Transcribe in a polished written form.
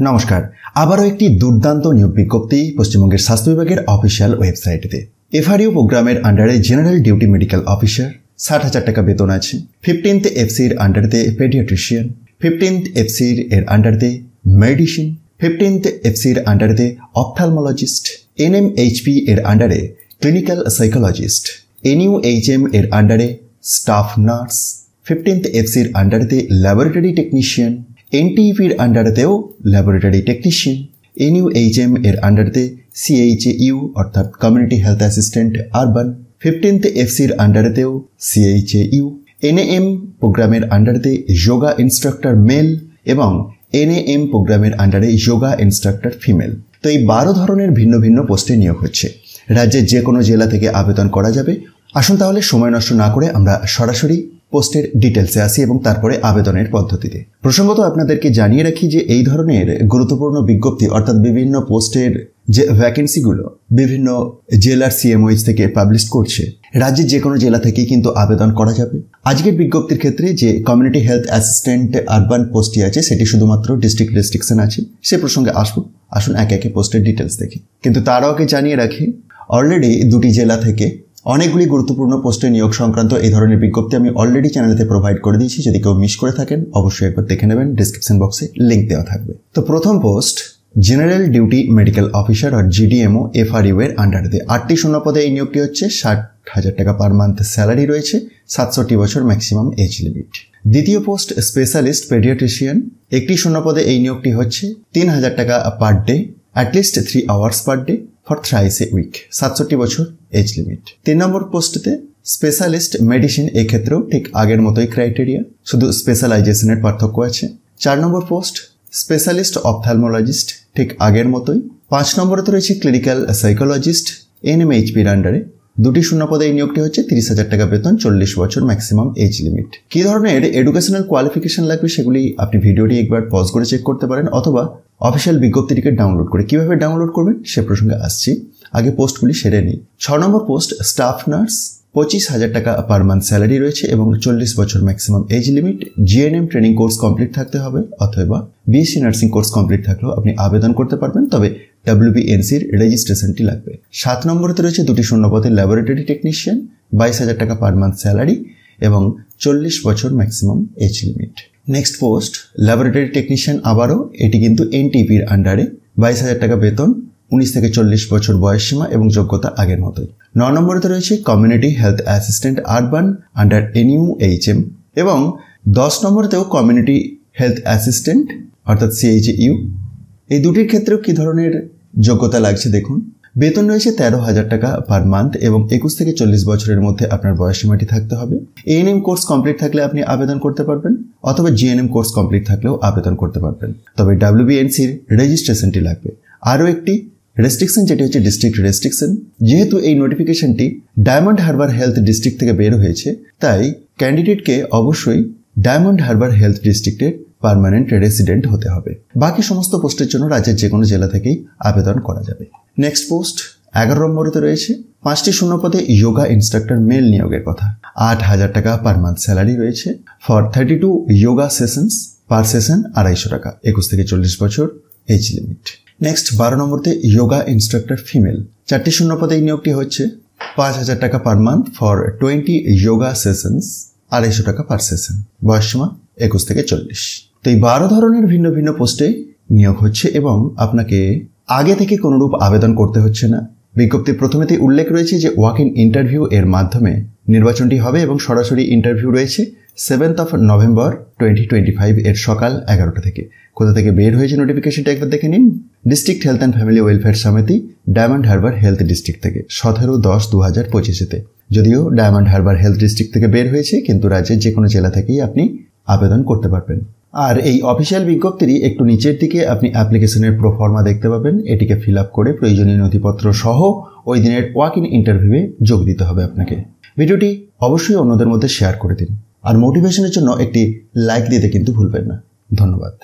নমস্কার, আবারও একটি দুর্দান্ত নিয়োগ বিজ্ঞপ্তি পশ্চিমবঙ্গের স্বাস্থ্য বিভাগের অফিসিয়াল ওয়েবসাইটে। এফআরইউ প্রোগ্রামের আন্ডারে জেনারেল ডিউটি মেডিকেল অফিসার 60,000 টাকা বেতন আছে। 15th এফসির আন্ডারতে পেডিয়াট্রিশিয়ান, 15th এফসির এর আন্ডারতে মেডিসিন, 15th এফসির আন্ডারতে অপথ্যালমোলজিস্ট, এনএমএইচপি এর আন্ডারে ক্লিনিক্যাল সাইকোলজিস্ট, এনইউএইচএম এর আন্ডারে স্টাফ নার্স, 15th এফসির আন্ডারতে ল্যাবরেটরি টেকনিশিয়ান, এনটিইপির আন্ডারতেও ল্যাবরেটরি টেকনিশিয়ান, এনইউএইচএম এর আন্ডারতে সিএইচএইউ অর্থাৎ community health assistant urban, 15th এফসির আন্ডারতেও সিএইচএইউ, এনএএম প্রোগ্রামের আন্ডারতে যোগা ইনস্ট্রাক্টর মেল এবং এনএএম প্রোগ্রামের আন্ডারে যোগা ইনস্ট্রাক্টর ফিমেল। তো এই 12 ধরনের ভিন্ন ভিন্ন পোস্টে নিয়োগ হচ্ছে। রাজ্যের যে কোনো জেলা থেকে আবেদন করা যাবে। আসুন তাহলে সময় নষ্ট না করে আমরা সরাসরি পোস্টের ডিটেলসে আসি এবং তারপরে আবেদনের পদ্ধতিতে। প্রসঙ্গত আপনাদেরকে জানিয়ে রাখি যে এই ধরনের গুরুত্বপূর্ণ বিজ্ঞপ্তি অর্থাৎ বিভিন্ন পোস্টের যে ভ্যাকেন্সিগুলো বিভিন্ন জেলার সিএমওইচ থেকে পাবলিশ করছে, রাজ্যের যে কোনো জেলা থেকেই কিন্তু আবেদন করা যাবে। আজকের বিজ্ঞপ্তির ক্ষেত্রে যে কমিউনিটি হেলথ অ্যাসিস্ট্যান্ট আরবান পোস্টটি আছে সেটি শুধুমাত্র ডিস্ট্রিক্ট রেস্ট্রিকশন আছে, সে প্রসঙ্গে আসুন একে একে পোস্টের ডিটেলস দেখি। কিন্তু তার আগে জানিয়ে রাখি অলরেডি দুটি জেলা থেকে অনেকগুলি গুরুত্বপূর্ণ পোস্টে নিয়োগ সংক্রান্ত এই ধরনের বিজ্ঞপ্তি আমি অলরেডি চ্যানেলেতে প্রোভাইড করে দিয়েছি। যদি কেউ মিস করে থাকেন অবশ্যই একবার দেখে নেবেন, ডিসক্রিপশন বক্সে লিঙ্ক দেওয়া থাকবে। তো প্রথম post general duty medical officer আর জিডিএমও এফআরইউ এর আন্ডারে 8টি শূন্য পদে এই নিয়োগটি হচ্ছে। 60,000 টাকা পার মান্থ স্যালারি রয়েছে, 67 বছর ম্যাক্সিমাম এজ লিমিট। দ্বিতীয় পোস্ট স্পেশালিস্ট পেডিয়াট্রিশিয়ান, 1টি শূন্য পদে এই নিয়োগটি হচ্ছে। 3,000 টাকা per day, at least 3 hours per day for thrice a week, 67 বছর এজ লিমিট। 3 নম্বর পোস্টে স্পেশালিস্ট মেডিসিন, এক্ষেত্রেও ঠিক আগের মতোই ক্রাইটেরিয়া, শুধু স্পেশালাইজেশনের পার্থক্য আছে। 4 নম্বর পোস্ট স্পেশালিস্ট অপথ্যালমোলজিস্ট, ঠিক আগের মতোই। 5 নম্বরে তো রয়েছে ক্লিনিক্যাল সাইকোলজিস্ট এনএমএইচপির আন্ডারে, 2টি শূন্য পদে এই নিয়োগটি হচ্ছে। 30,000 টাকা বেতন, 40 বছর ম্যাক্সিমাম এজ লিমিট। কি ধরনের এডুকেশনাল কোয়ালিফিকেশন লাগবে সেগুলি আপনি ভিডিওটি একবার পজ করে চেক করতে পারেন অথবা অফিসিয়াল বিজ্ঞপ্তিটিকে ডাউনলোড করে। কিভাবে ডাউনলোড করবেন সে প্রসঙ্গে আসছি, আগে পোস্টগুলি সেরে নিই। 6 নম্বর পোস্ট স্টাফ নার্স, 25,000 টাকা পার মান্থ স্যালারি রয়েছে এবং 40 বছর maximum age limit. GNM training course complete থাকতে হবে অথবা বিএসসি নার্সিং কোর্স কমপ্লিট থাকলেও আপনি আবেদন করতে পারবেন, তবে WBNCর রেজিস্ট্রেশনটি লাগবে। 7 নম্বরেতে রয়েছে 2টি শূন্য পদে ল্যাবরেটরি টেকনিশিয়ান, 22,000 টাকা পার মান্থ স্যালারি এবং 40 বছর maximum age limit. Next post laboratory technician, আবারও এটি কিন্তু এনটিপির আন্ডারে, 22,000 টাকা বেতন, 19 থেকে 40 বছর বয়স সীমা এবং যোগ্যতা আগের মতোই। 9 নম্বরেতে রয়েছে community health assistant urban under NUHM এবং 10 নম্বরেতেও কমিউনিটি হেলথ অ্যাসিস্ট্যান্ট অর্থাৎ সিএইচইউ। এই দুটির ক্ষেত্রেও কি ধরনের যোগ্যতা লাগছে দেখুন। বেতন রয়েছে 13,000 টাকা পার মান্থ এবং 21 থেকে 40 বছরের মধ্যে আপনার বয়সসীমাটি থাকতে হবে। এএনএম কোর্স কমপ্লিট থাকলে আপনি আবেদন করতে পারবেন অথবা জিএনএম কোর্স কমপ্লিট থাকলেও আবেদন করতে পারবেন, তবে WBNCর রেজিস্ট্রেশনটি লাগবে। আরও একটি রেস্ট্রিকশন যেটি হচ্ছে ডিস্ট্রিক্ট রেস্ট্রিকশন। যেহেতু এই নোটিফিকেশনটি ডায়মন্ড হারবার হেলথ ডিস্ট্রিক্ট থেকে বের হয়েছে, তাই ক্যান্ডিডেটকে অবশ্যই ডায়মন্ড হারবার হেলথ ডিস্ট্রিক্টের পার্মানেন্ট রেসিডেন্ট হতে হবে। বাকি সমস্ত পোস্টের জন্য রাজ্যের যে কোনো জেলা থেকেই আবেদন করা যাবে। নেক্সট পোস্ট 11 নম্বরেতে রয়েছে 5টি শূন্য পদে যোগা ইনস্ট্রাক্টর মেল নিয়োগের কথা। 8,000 টাকা পার মান্থ স্যালারি রয়েছে for 32 yoga sessions, per session 250 টাকা, 21 থেকে 40 বছর এজ লিমিট। নেক্সট 12 নম্বরতে যোগা ইনস্ট্রাক্টর ফিমেল, 4টি শূন্য পদে এই নিয়োগটি হচ্ছে। 5,000 টাকা per month for 20 yoga sessions, 250 টাকা পার সেশন, বয়সসীমা 21 থেকে 40। তো এই 12 ধরনের ভিন্ন ভিন্ন পোস্টে নিয়োগ হচ্ছে এবং আপনাকে আগে থেকে কোনোরূপ আবেদন করতে হচ্ছে না। বিজ্ঞপ্তির প্রথমেতেই উল্লেখ রয়েছে যে ওয়াক ইন ইন্টারভিউ এর মাধ্যমে নির্বাচনটি হবে এবং সরাসরি ইন্টারভিউ রয়েছে 7th of November 2025 এর সকাল 11টা থেকে। কোথা থেকে বের হয়েছে নোটিফিকেশনটা একবার দেখে নিন। District health and family welfare সমিতি, ডায়মন্ড হারবার হেলথ ডিস্ট্রিক্ট থেকে 17/10/2025-তে। যদিও ডায়মন্ড হারবার হেলথ ডিস্ট্রিক্ট থেকে বের হয়েছে, কিন্তু রাজ্যের যে কোনো জেলা থেকেই আপনি আবেদন করতে পারবেন। আর এই অফিসিয়াল বিজ্ঞপ্তিরই একটু নিচের দিকে আপনি অ্যাপ্লিকেশনের প্রোফর্মা দেখতে পাবেন। এটিকে ফিল আপ করে প্রয়োজনীয় নথিপত্র সহ ওই দিনের ওয়াক ইন ইন্টারভিউয়ে যোগ দিতে হবে আপনাকে। ভিডিওটি অবশ্যই অন্যদের মধ্যে শেয়ার করে দিন আর মোটিভেশনের জন্য একটি লাইক দিতে কিন্তু ভুলবেন না। ধন্যবাদ।